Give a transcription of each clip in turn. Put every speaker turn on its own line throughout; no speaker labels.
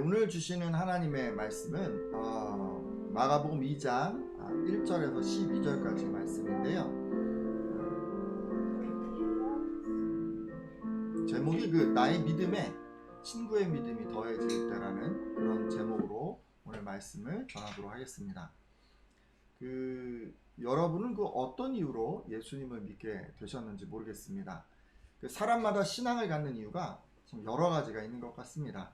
오늘 주시는 하나님의 말씀은 마가복음 2장 1절에서 12절까지 말씀인데요. 제목이 나의 믿음에 친구의 믿음이 더해질 때라는 그런 제목으로 오늘 말씀을 전하도록 하겠습니다. 여러분은 어떤 이유로 예수님을 믿게 되셨는지 모르겠습니다. 사람마다 신앙을 갖는 이유가 참 여러 가지가 있는 것 같습니다.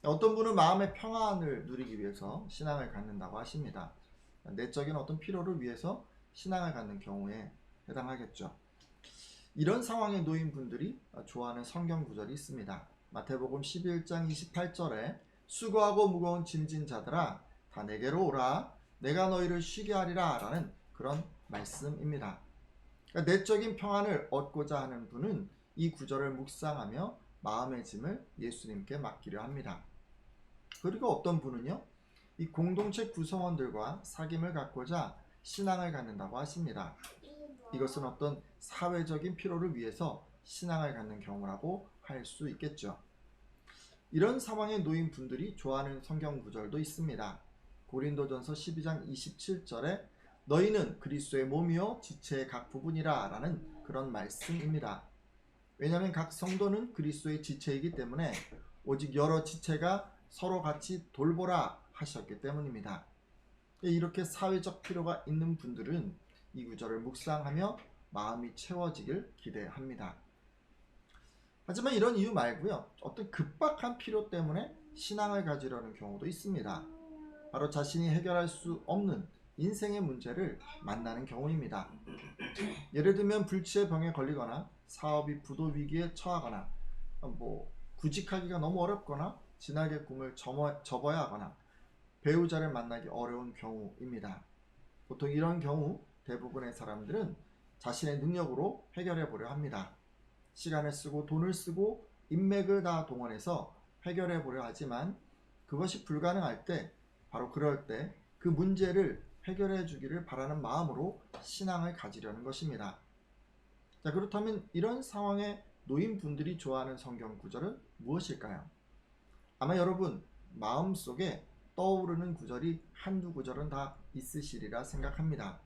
어떤 분은 마음의 평안을 누리기 위해서 신앙을 갖는다고 하십니다. 내적인 어떤 필요를 위해서 신앙을 갖는 경우에 해당하겠죠. 이런 상황에 놓인 분들이 좋아하는 성경 구절이 있습니다. 마태복음 11장 28절에 수고하고 무거운 짐진 자들아 다 내게로 오라 내가 너희를 쉬게 하리라 라는 그런 말씀입니다. 내적인 평안을 얻고자 하는 분은 이 구절을 묵상하며 마음의 짐을 예수님께 맡기려 합니다. 그리고 어떤 분은요, 이 공동체 구성원들과 사귐을 갖고자 신앙을 갖는다고 하십니다. 이것은 어떤 사회적인 필요를 위해서 신앙을 갖는 경우라고 할 수 있겠죠. 이런 상황에 놓인 분들이 좋아하는 성경 구절도 있습니다. 고린도전서 12장 27절에 너희는 그리스도의 몸이요 지체의 각 부분이라 라는 그런 말씀입니다. 왜냐하면 각 성도는 그리스도의 지체이기 때문에 오직 여러 지체가 서로 같이 돌보라 하셨기 때문입니다. 이렇게 사회적 필요가 있는 분들은 이 구절을 묵상하며 마음이 채워지길 기대합니다. 하지만 이런 이유 말고요, 어떤 급박한 필요 때문에 신앙을 가지려는 경우도 있습니다. 바로 자신이 해결할 수 없는 인생의 문제를 만나는 경우입니다. 예를 들면 불치의 병에 걸리거나 사업이 부도 위기에 처하거나 구직하기가 너무 어렵거나 진학의 꿈을 접어야 하거나 배우자를 만나기 어려운 경우입니다. 보통 이런 경우 대부분의 사람들은 자신의 능력으로 해결해 보려 합니다. 시간을 쓰고 돈을 쓰고 인맥을 다 동원해서 해결해 보려 하지만 그것이 불가능할 때 바로 그럴 때 그 문제를 해결해 주기를 바라는 마음으로 신앙을 가지려는 것입니다. 자, 그렇다면 이런 상황에 놓인 분들이 좋아하는 성경 구절은 무엇일까요? 아마 여러분 마음속에 떠오르는 구절이 한두 구절은 다 있으시리라 생각합니다.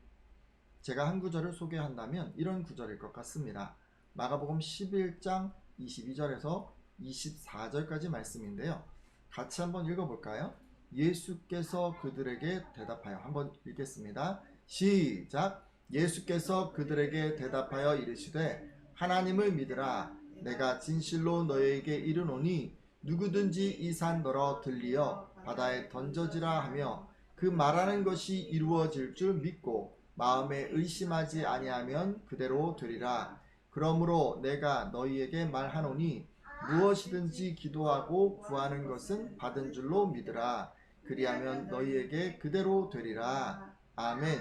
제가 한 구절을 소개한다면 이런 구절일 것 같습니다. 마가복음 11장 22절에서 24절까지 말씀인데요. 같이 한번 읽어볼까요? 예수께서 그들에게 대답하여 한번 읽겠습니다. 시작! 예수께서 그들에게 대답하여 이르시되 하나님을 믿으라 내가 진실로 너희에게 이르노니 누구든지 이 산 너러 들리어 바다에 던져지라 하며 그 말하는 것이 이루어질 줄 믿고 마음에 의심하지 아니하면 그대로 되리라. 그러므로 내가 너희에게 말하노니 무엇이든지 기도하고 구하는 것은 받은 줄로 믿으라. 그리하면 너희에게 그대로 되리라. 아멘.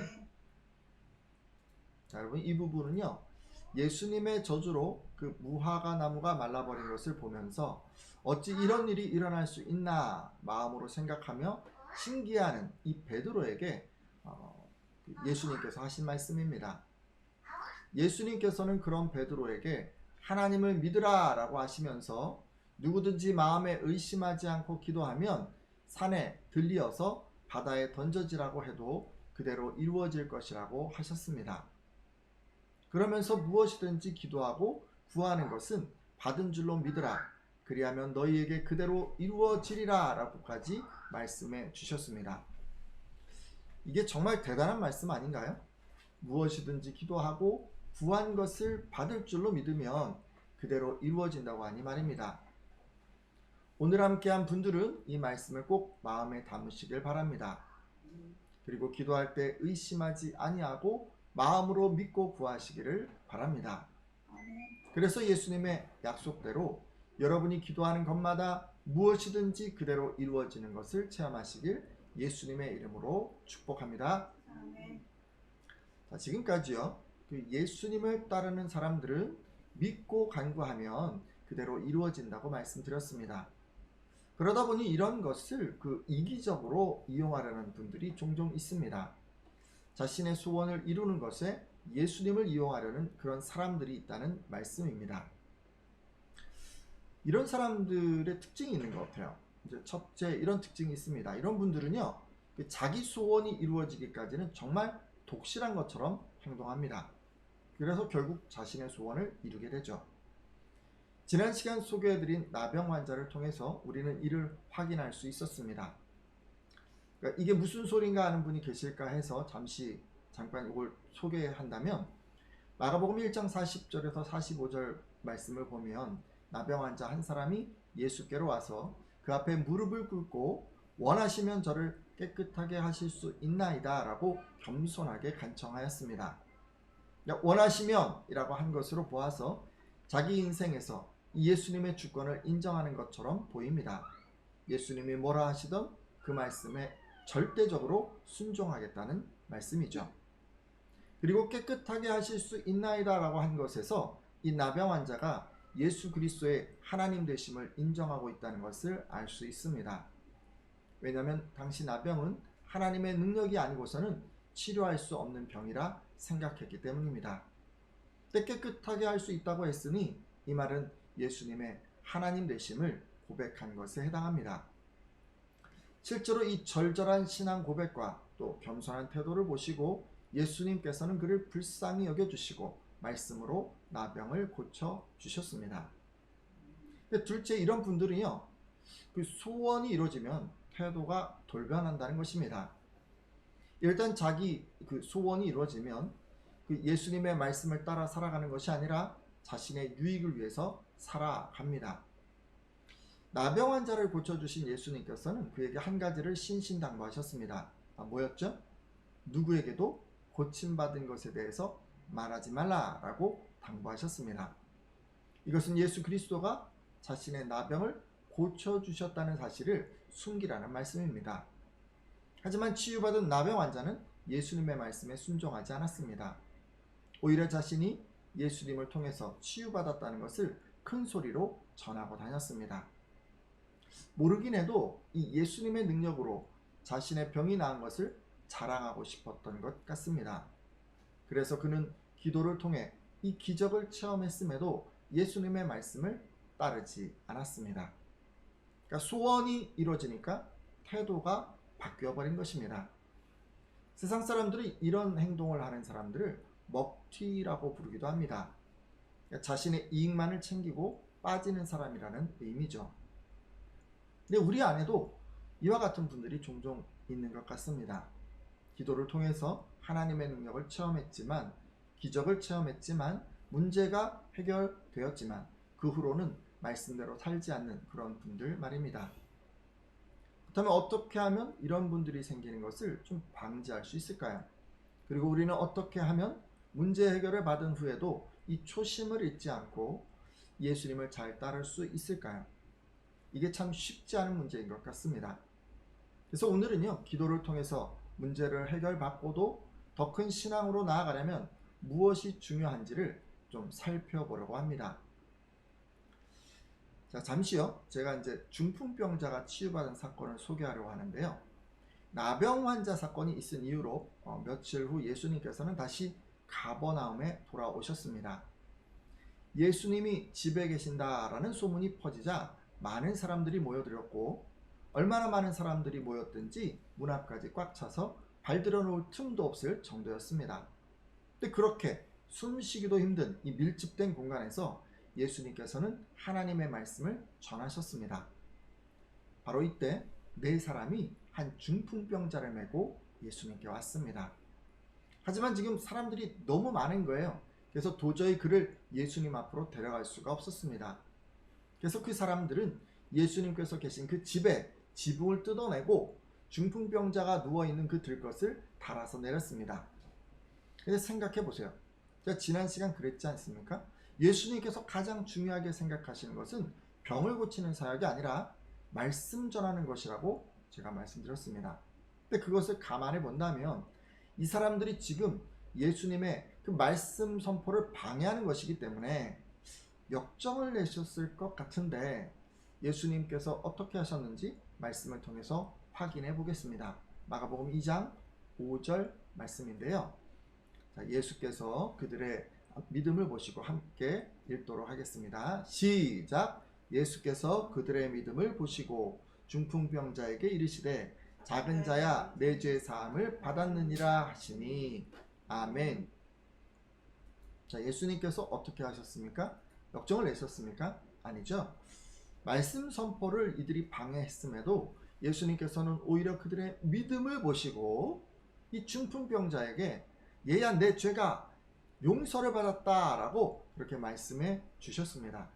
자, 여러분 이 부분은요, 예수님의 저주로 무화과 나무가 말라버린 것을 보면서 어찌 이런 일이 일어날 수 있나 마음으로 생각하며 신기해하는 이 베드로에게 예수님께서 하신 말씀입니다. 예수님께서는 그런 베드로에게 하나님을 믿으라 라고 하시면서 누구든지 마음에 의심하지 않고 기도하면 산에 들리어서 바다에 던져지라고 해도 그대로 이루어질 것이라고 하셨습니다. 그러면서 무엇이든지 기도하고 구하는 것은 받은 줄로 믿으라. 그리하면 너희에게 그대로 이루어지리라 라고까지 말씀해 주셨습니다. 이게 정말 대단한 말씀 아닌가요? 무엇이든지 기도하고 구한 것을 받을 줄로 믿으면 그대로 이루어진다고 하니 말입니다. 오늘 함께한 분들은 이 말씀을 꼭 마음에 담으시길 바랍니다. 그리고 기도할 때 의심하지 아니하고 마음으로 믿고 구하시기를 바랍니다. 그래서 예수님의 약속대로 여러분이 기도하는 것마다 무엇이든지 그대로 이루어지는 것을 체험하시길 예수님의 이름으로 축복합니다. 자, 지금까지요, 예수님을 따르는 사람들은 믿고 간구하면 그대로 이루어진다고 말씀드렸습니다. 그러다 보니 이런 것을 이기적으로 이용하려는 분들이 종종 있습니다. 자신의 소원을 이루는 것에 예수님을 이용하려는 그런 사람들이 있다는 말씀입니다. 이런 사람들의 특징이 있는 것 같아요. 이제 첫째 이런 특징이 있습니다. 이런 분들은요, 자기 소원이 이루어지기까지는 정말 독실한 것처럼 행동합니다. 그래서 결국 자신의 소원을 이루게 되죠. 지난 시간 소개해드린 나병 환자를 통해서 우리는 이를 확인할 수 있었습니다. 그러니까 이게 무슨 소린가 하는 분이 계실까 해서 잠깐 이걸 소개한다면, 마가복음 1장 40절에서 45절 말씀을 보면 나병 환자 한 사람이 예수께로 와서 그 앞에 무릎을 꿇고 원하시면 저를 깨끗하게 하실 수 있나이다 라고 겸손하게 간청하였습니다. 원하시면 이라고 한 것으로 보아서 자기 인생에서 예수님의 주권을 인정하는 것처럼 보입니다. 예수님이 뭐라 하시던 그 말씀에 절대적으로 순종하겠다는 말씀이죠. 그리고 깨끗하게 하실 수 있나이다 라고 한 것에서 이 나병 환자가 예수 그리스도의 하나님 되심을 인정하고 있다는 것을 알 수 있습니다. 왜냐하면 당시 나병은 하나님의 능력이 아니고서는 치료할 수 없는 병이라 생각했기 때문입니다. 깨끗하게 할 수 있다고 했으니 이 말은 예수님의 하나님 되심을 고백한 것에 해당합니다. 실제로 이 절절한 신앙 고백과 또 겸손한 태도를 보시고 예수님께서는 그를 불쌍히 여겨주시고 말씀으로 나병을 고쳐주셨습니다. 둘째, 이런 분들은요, 그 소원이 이루어지면 태도가 돌변한다는 것입니다. 일단 자기 그 소원이 이루어지면 그 예수님의 말씀을 따라 살아가는 것이 아니라 자신의 유익을 위해서 살아갑니다. 나병 환자를 고쳐주신 예수님께서는 그에게 한 가지를 신신당부하셨습니다. 뭐였죠? 누구에게도 고침받은 것에 대해서 말하지 말라라고 당부하셨습니다. 이것은 예수 그리스도가 자신의 나병을 고쳐주셨다는 사실을 숨기라는 말씀입니다. 하지만 치유받은 나병 환자는 예수님의 말씀에 순종하지 않았습니다. 오히려 자신이 예수님을 통해서 치유받았다는 것을 큰 소리로 전하고 다녔습니다. 모르긴 해도 이 예수님의 능력으로 자신의 병이 나은 것을 자랑하고 싶었던 것 같습니다. 그래서 그는 기도를 통해 이 기적을 체험했음에도 예수님의 말씀을 따르지 않았습니다. 그러니까 소원이 이루어지니까 태도가 바뀌어버린 것입니다. 세상 사람들이 이런 행동을 하는 사람들을 먹튀라고 부르기도 합니다. 그러니까 자신의 이익만을 챙기고 빠지는 사람이라는 의미죠. 근데 우리 안에도 이와 같은 분들이 종종 있는 것 같습니다. 기도를 통해서 하나님의 능력을 체험했지만, 기적을 체험했지만, 문제가 해결되었지만 그 후로는 말씀대로 살지 않는 그런 분들 말입니다. 그렇다면 어떻게 하면 이런 분들이 생기는 것을 좀 방지할 수 있을까요? 그리고 우리는 어떻게 하면 문제 해결을 받은 후에도 이 초심을 잃지 않고 예수님을 잘 따를 수 있을까요? 이게 참 쉽지 않은 문제인 것 같습니다. 그래서 오늘은요, 기도를 통해서 문제를 해결받고도 더 큰 신앙으로 나아가려면 무엇이 중요한지를 좀 살펴보려고 합니다. 자, 잠시요. 제가 이제 중풍병자가 치유받은 사건을 소개하려고 하는데요. 나병 환자 사건이 있은 이후로 며칠 후 예수님께서는 다시 가버나움에 돌아오셨습니다. 예수님이 집에 계신다라는 소문이 퍼지자 많은 사람들이 모여들었고, 얼마나 많은 사람들이 모였든지 문 앞까지 꽉 차서 발들여 놓을 틈도 없을 정도였습니다. 근데 그렇게 숨쉬기도 힘든 이 밀집된 공간에서 예수님께서는 하나님의 말씀을 전하셨습니다. 바로 이때 네 사람이 한 중풍병자를 메고 예수님께 왔습니다. 하지만 지금 사람들이 너무 많은 거예요. 그래서 도저히 그를 예수님 앞으로 데려갈 수가 없었습니다. 그래서 그 사람들은 예수님께서 계신 그 집에 지붕을 뜯어내고 중풍병자가 누워있는 그 들것을 달아서 내렸습니다. 그래서 생각해 보세요. 제가 지난 시간 그랬지 않습니까? 예수님께서 가장 중요하게 생각하시는 것은 병을 고치는 사역이 아니라 말씀 전하는 것이라고 제가 말씀드렸습니다. 근데 그것을 감안해 본다면 이 사람들이 지금 예수님의 그 말씀 선포를 방해하는 것이기 때문에 역정을 내셨을 것 같은데, 예수님께서 어떻게 하셨는지 말씀을 통해서 확인해 보겠습니다. 마가복음 2장 5절 말씀인데요. 자, 예수께서 그들의 믿음을 보시고 함께 읽도록 하겠습니다. 시작! 예수께서 그들의 믿음을 보시고 중풍병자에게 이르시되 작은 자야 내 죄 사함을 받았느니라 하시니. 아멘. 자, 예수님께서 어떻게 하셨습니까? 역정을 내셨습니까? 아니죠. 말씀 선포를 이들이 방해했음에도 예수님께서는 오히려 그들의 믿음을 보시고 이 중풍병자에게 얘야 내 죄가 용서를 받았다라고 그렇게 말씀해 주셨습니다.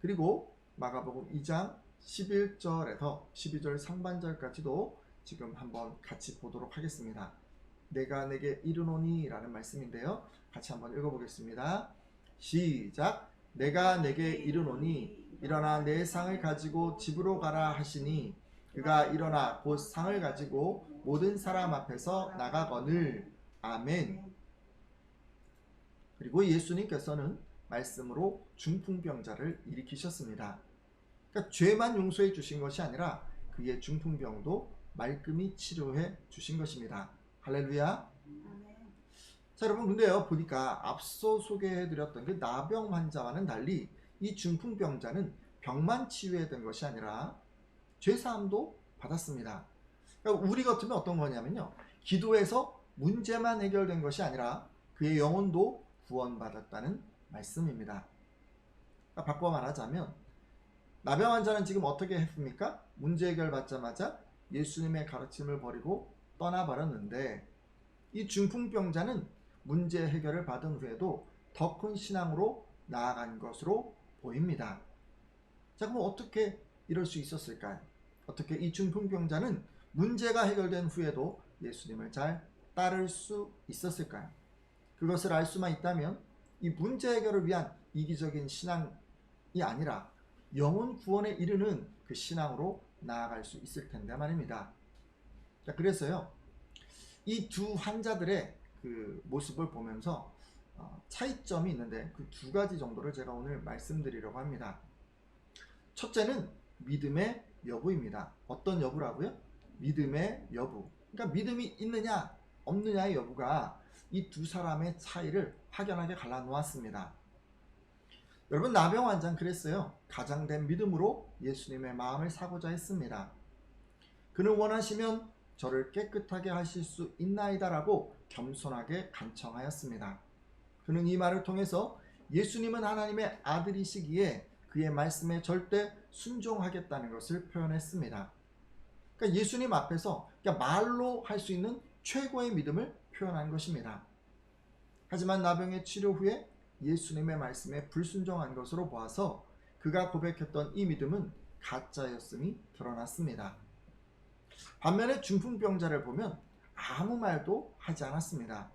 그리고 마가복음 2장 11절에서 12절 상반절까지도 지금 한번 같이 보도록 하겠습니다. 내가 내게 이르노니 라는 말씀인데요. 같이 한번 읽어보겠습니다. 시작. 내가 내게 이르노니 일어나 내 상을 가지고 집으로 가라 하시니 그가 일어나 곧 상을 가지고 모든 사람 앞에서 나가거늘. 아멘. 그리고 예수님께서는 말씀으로 중풍병자를 일으키셨습니다. 그러니까 죄만 용서해 주신 것이 아니라 그의 중풍병도 말끔히 치료해 주신 것입니다. 할렐루야. 자, 여러분, 근데요, 보니까 앞서 소개해드렸던 그 나병 환자와는 달리 이 중풍병자는 병만 치유된 것이 아니라 죄사함도 받았습니다. 그러니까 우리 같으면 어떤 거냐면요, 기도해서 문제만 해결된 것이 아니라 그의 영혼도 구원받았다는 말씀입니다. 그러니까 바꿔 말하자면 나병 환자는 지금 어떻게 했습니까? 문제 해결 받자마자 예수님의 가르침을 버리고 떠나버렸는데, 이 중풍병자는 문제 해결을 받은 후에도 더 큰 신앙으로 나아간 것으로 보입니다. 자, 그럼 어떻게 이럴 수 있었을까요? 어떻게 이 중풍병자는 문제가 해결된 후에도 예수님을 잘 따를 수 있었을까요? 그것을 알 수만 있다면 이 문제 해결을 위한 이기적인 신앙이 아니라 영혼 구원에 이르는 그 신앙으로 나아갈 수 있을 텐데 말입니다. 자, 그래서요, 이 두 환자들의 그 모습을 보면서 차이점이 있는데 그 두 가지 정도를 제가 오늘 말씀드리려고 합니다. 첫째는 믿음의 여부입니다. 어떤 여부라고요? 믿음의 여부. 그러니까 믿음이 있느냐 없느냐의 여부가 이 두 사람의 차이를 확연하게 갈라놓았습니다. 여러분, 나병 환자는 그랬어요. 가장된 믿음으로 예수님의 마음을 사고자 했습니다. 그는 원하시면 저를 깨끗하게 하실 수 있나이다 라고 겸손하게 간청하였습니다. 그는 이 말을 통해서 예수님은 하나님의 아들이시기에 그의 말씀에 절대 순종하겠다는 것을 표현했습니다. 그러니까 예수님 앞에서 말로 할 수 있는 최고의 믿음을 표현한 것입니다. 하지만 나병의 치료 후에 예수님의 말씀에 불순종한 것으로 보아서 그가 고백했던 이 믿음은 가짜였음이 드러났습니다. 반면에 중풍병자를 보면 아무 말도 하지 않았습니다.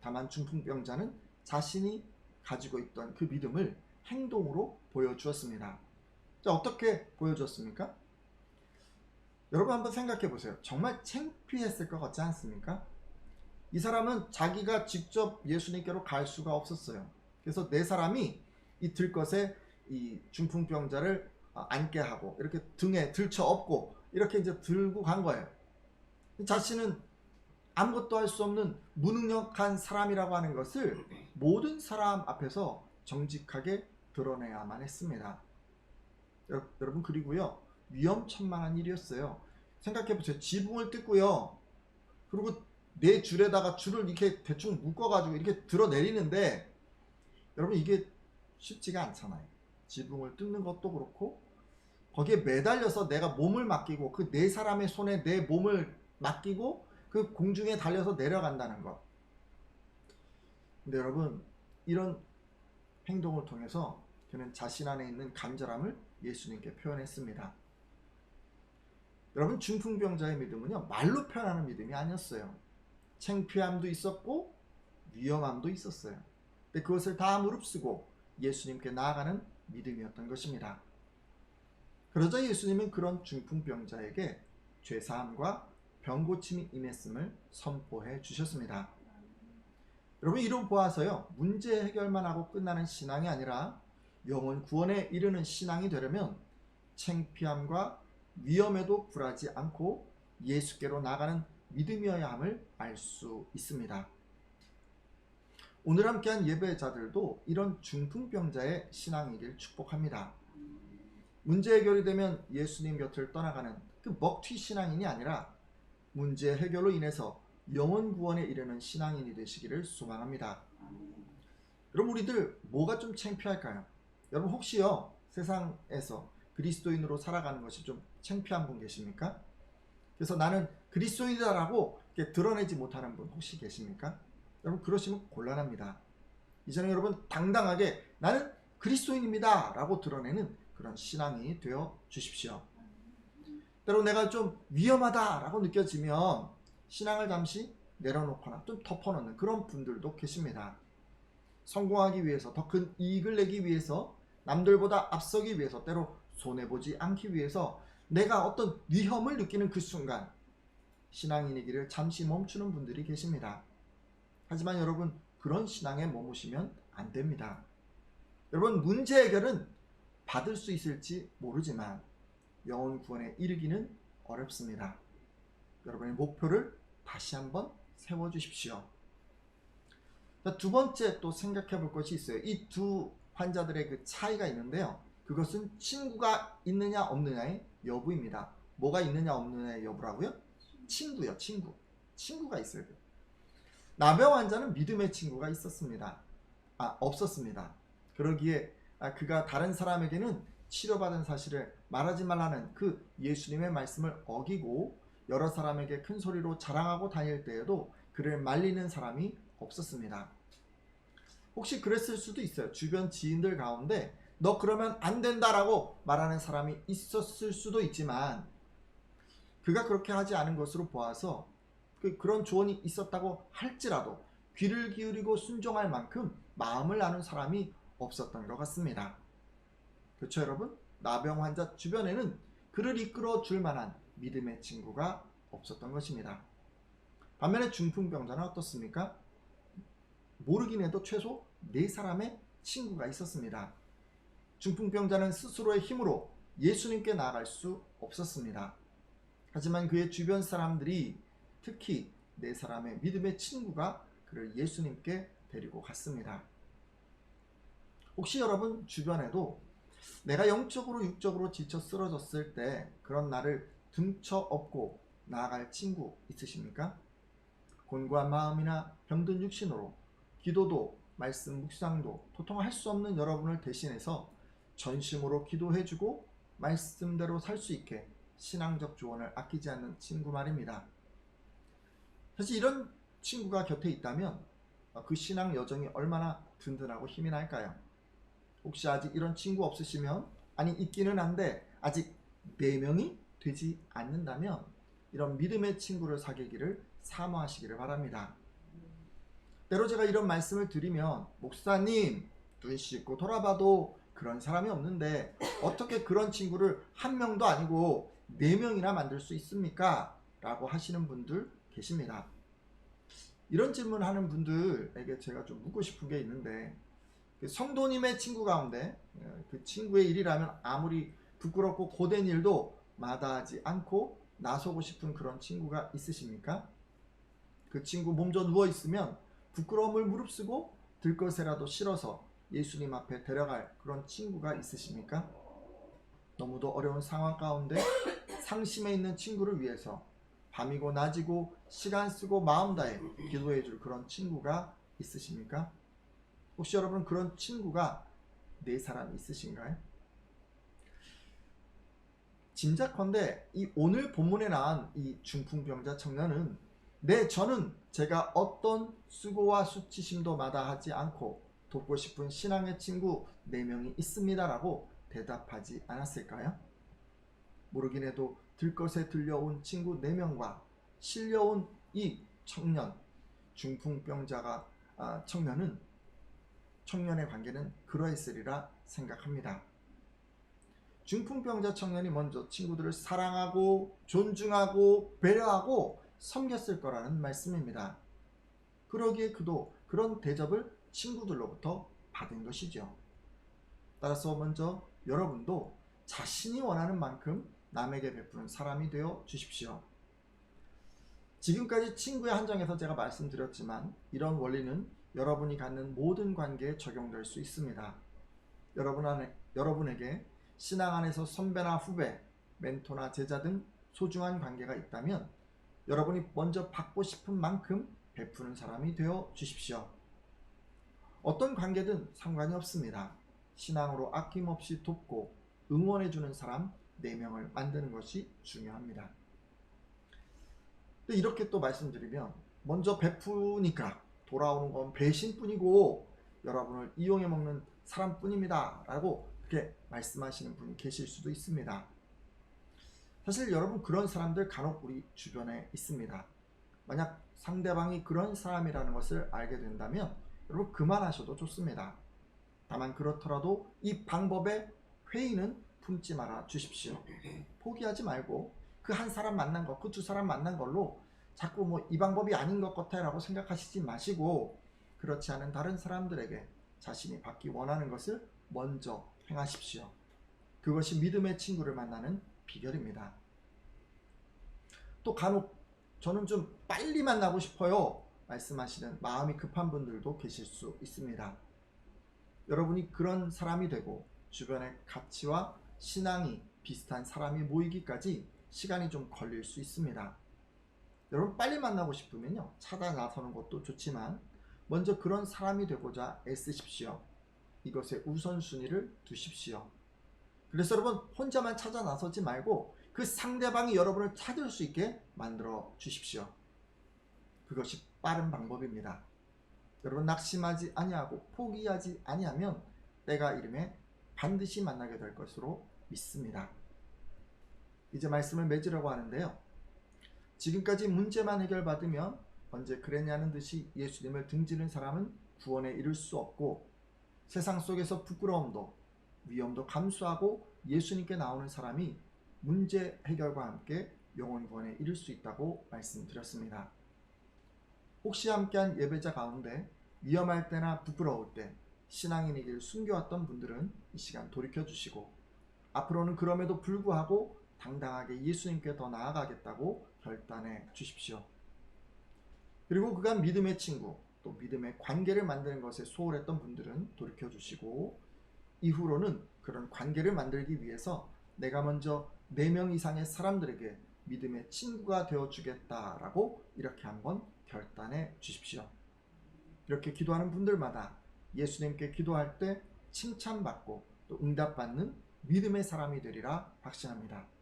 다만 중풍병자는 자신이 가지고 있던 그 믿음을 행동으로 보여주었습니다. 자, 어떻게 보여주었습니까? 여러분 한번 생각해 보세요. 정말 창피했을 것 같지 않습니까? 이 사람은 자기가 직접 예수님께로 갈 수가 없었어요. 그래서 네 사람이 이 들것에 이 중풍병자를 앉게 하고 이렇게 등에 들쳐 업고 이렇게 이제 들고 간 거예요. 자신은 아무것도 할 수 없는 무능력한 사람이라고 하는 것을 모든 사람 앞에서 정직하게 드러내야만 했습니다. 여러분, 그리고요, 위험천만한 일이었어요. 생각해보세요. 지붕을 뜯고요, 그리고 네 줄에다가 줄을 이렇게 대충 묶어가지고 이렇게 들어내리는데, 여러분, 이게 쉽지가 않잖아요. 지붕을 뜯는 것도 그렇고 거기에 매달려서 내가 몸을 맡기고 그 네 사람의 손에 내 몸을 맡기고 그 공중에 달려서 내려간다는 것. 근데 여러분, 이런 행동을 통해서 그는 자신 안에 있는 간절함을 예수님께 표현했습니다. 여러분, 중풍병자의 믿음은요, 말로 표현하는 믿음이 아니었어요. 창피함도 있었고 위험함도 있었어요. 근데 그것을 다 무릅쓰고 예수님께 나아가는 믿음이었던 것입니다. 그러자 예수님은 그런 중풍병자에게 죄사함과 병고침이 임했음을 선포해 주셨습니다. 여러분, 이로 보아서요, 문제 해결만 하고 끝나는 신앙이 아니라 영혼 구원에 이르는 신앙이 되려면 창피함과 위험에도 굴하지 않고 예수께로 나가는 믿음이어야 함을 알 수 있습니다. 오늘 함께한 예배자들도 이런 중풍병자의 신앙이길 축복합니다. 문제 해결이 되면 예수님 곁을 떠나가는 그 먹튀 신앙인이 아니라 문제 해결로 인해서 영혼 구원에 이르는 신앙인이 되시기를 소망합니다. 여러분, 우리들 뭐가 좀 창피할까요? 여러분, 혹시요 세상에서 그리스도인으로 살아가는 것이 좀 창피한 분 계십니까? 그래서 나는 그리스도인이다라고 드러내지 못하는 분 혹시 계십니까? 여러분, 그러시면 곤란합니다. 이제는 여러분 당당하게 나는 그리스도인입니다 라고 드러내는 그런 신앙이 되어 주십시오. 때로 내가 좀 위험하다 라고 느껴지면 신앙을 잠시 내려놓거나 좀 덮어놓는 그런 분들도 계십니다. 성공하기 위해서, 더 큰 이익을 내기 위해서, 남들보다 앞서기 위해서, 때로 손해보지 않기 위해서 내가 어떤 위험을 느끼는 그 순간 신앙인이기를 잠시 멈추는 분들이 계십니다. 하지만 여러분, 그런 신앙에 머무시면 안 됩니다. 여러분, 문제 해결은 받을 수 있을지 모르지만 영혼 구원에 이르기는 어렵습니다. 여러분의 목표를 다시 한번 세워주십시오. 두 번째 또 생각해 볼 것이 있어요. 이 두 환자들의 그 차이가 있는데요. 그것은 친구가 있느냐 없느냐의 여부입니다. 뭐가 있느냐 없느냐의 여부라고요? 친구요, 친구. 친구가 있어야 돼요. 나병 환자는 믿음의 친구가 없었습니다. 그러기에 그가 다른 사람에게는 치료받은 사실을 말하지 말라는 그 예수님의 말씀을 어기고 여러 사람에게 큰 소리로 자랑하고 다닐 때에도 그를 말리는 사람이 없었습니다. 혹시 그랬을 수도 있어요. 주변 지인들 가운데 너 그러면 안 된다라고 말하는 사람이 있었을 수도 있지만 그가 그렇게 하지 않은 것으로 보아서 그런 조언이 있었다고 할지라도 귀를 기울이고 순종할 만큼 마음을 나눈 사람이 없었던 것 같습니다. 그렇죠, 여러분? 나병 환자 주변에는 그를 이끌어 줄 만한 믿음의 친구가 없었던 것입니다. 반면에 중풍병자는 어떻습니까? 모르긴 해도 최소 4사람의 친구가 있었습니다. 중풍병자는 스스로의 힘으로 예수님께 나아갈 수 없었습니다. 하지만 그의 주변 사람들이, 특히 4사람의 믿음의 친구가 그를 예수님께 데리고 갔습니다. 혹시 여러분 주변에도 내가 영적으로 육적으로 지쳐 쓰러졌을 때 그런 나를 등쳐 업고 나아갈 친구 있으십니까? 곤고한 마음이나 병든 육신으로 기도도 말씀 묵상도 도통할 수 없는 여러분을 대신해서 전심으로 기도해주고 말씀대로 살 수 있게 신앙적 조언을 아끼지 않는 친구 말입니다. 사실 이런 친구가 곁에 있다면 그 신앙 여정이 얼마나 든든하고 힘이 날까요? 혹시 아직 이런 친구 없으시면, 아니 있기는 한데 아직 4명이 되지 않는다면 이런 믿음의 친구를 사귀기를 사모하시기를 바랍니다. 때로 제가 이런 말씀을 드리면 목사님 눈 씻고 돌아봐도 그런 사람이 없는데 어떻게 그런 친구를 1명도 아니고 4명이나 만들 수 있습니까? 라고 하시는 분들 계십니다. 이런 질문하는 분들에게 제가 좀 묻고 싶은 게 있는데, 성도님의 친구 가운데 그 친구의 일이라면 아무리 부끄럽고 고된 일도 마다하지 않고 나서고 싶은 그런 친구가 있으십니까? 그 친구 몸져 누워있으면 부끄러움을 무릅쓰고 들것에라도 실어서 예수님 앞에 데려갈 그런 친구가 있으십니까? 너무도 어려운 상황 가운데 상심해 있는 친구를 위해서 밤이고 낮이고 시간 쓰고 마음 다해 기도해 줄 그런 친구가 있으십니까? 혹시 여러분 그런 친구가 4사람 있으신가요? 짐작컨대 이 오늘 본문에 나온 이 중풍병자 청년은 저는 제가 어떤 수고와 수치심도 마다하지 않고 돕고 싶은 신앙의 친구 4명이 있습니다 라고 대답하지 않았을까요? 모르긴 해도 들것에 들려온 친구 4명과 실려온 이 청년, 중풍병자가 청년의 관계는 그러했으리라 생각합니다. 중풍병자 청년이 먼저 친구들을 사랑하고 존중하고 배려하고 섬겼을 거라는 말씀입니다. 그러기에 그도 그런 대접을 친구들로부터 받은 것이죠. 따라서 먼저 여러분도 자신이 원하는 만큼 남에게 베푸는 사람이 되어 주십시오. 지금까지 친구의 한정에서 제가 말씀드렸지만 이런 원리는 여러분이 갖는 모든 관계에 적용될 수 있습니다. 여러분에게 신앙 안에서 선배나 후배, 멘토나 제자 등 소중한 관계가 있다면 여러분이 먼저 받고 싶은 만큼 베푸는 사람이 되어 주십시오. 어떤 관계든 상관이 없습니다. 신앙으로 아낌없이 돕고 응원해주는 사람 4명을 만드는 것이 중요합니다. 이렇게 또 말씀드리면 먼저 베푸니까 돌아오는 건 배신뿐이고 여러분을 이용해 먹는 사람뿐입니다 라고 그렇게 말씀하시는 분이 계실 수도 있습니다. 사실 여러분 그런 사람들 간혹 우리 주변에 있습니다. 만약 상대방이 그런 사람이라는 것을 알게 된다면 여러분 그만하셔도 좋습니다. 다만 그렇더라도 이 방법에 회의는 품지 말아 주십시오. 포기하지 말고 그 한 사람 만난 것, 그 2사람 만난 걸로 자꾸 뭐 이 방법이 아닌 것 같아 라고 생각하시지 마시고 그렇지 않은 다른 사람들에게 자신이 받기 원하는 것을 먼저 행하십시오. 그것이 믿음의 친구를 만나는 비결입니다. 또 간혹 저는 좀 빨리 만나고 싶어요 말씀하시는 마음이 급한 분들도 계실 수 있습니다. 여러분이 그런 사람이 되고 주변의 가치와 신앙이 비슷한 사람이 모이기까지 시간이 좀 걸릴 수 있습니다. 여러분 빨리 만나고 싶으면요 찾아 나서는 것도 좋지만 먼저 그런 사람이 되고자 애쓰십시오. 이것에 우선순위를 두십시오. 그래서 여러분 혼자만 찾아 나서지 말고 그 상대방이 여러분을 찾을 수 있게 만들어 주십시오. 그것이 빠른 방법입니다. 여러분 낙심하지 아니하고 포기하지 아니하면 때가 이름에 반드시 만나게 될 것으로 믿습니다. 이제 말씀을 맺으려고 하는데요. 지금까지 문제만 해결받으면 언제 그랬냐는 듯이 예수님을 등지는 사람은 구원에 이를 수 없고 세상 속에서 부끄러움도 위험도 감수하고 예수님께 나오는 사람이 문제 해결과 함께 영혼 구원에 이를 수 있다고 말씀드렸습니다. 혹시 함께한 예배자 가운데 위험할 때나 부끄러울 때 신앙인의 길 숨겨왔던 분들은 이 시간 돌이켜주시고 앞으로는 그럼에도 불구하고 당당하게 예수님께 더 나아가겠다고 결단해 주십시오. 그리고 그간 믿음의 친구 또 믿음의 관계를 만드는 것에 소홀했던 분들은 돌이켜주시고 이후로는 그런 관계를 만들기 위해서 내가 먼저 4명 이상의 사람들에게 믿음의 친구가 되어주겠다라고 이렇게 한번 결단해 주십시오. 이렇게 기도하는 분들마다 예수님께 기도할 때 칭찬받고 또 응답받는 믿음의 사람이 되리라 확신합니다.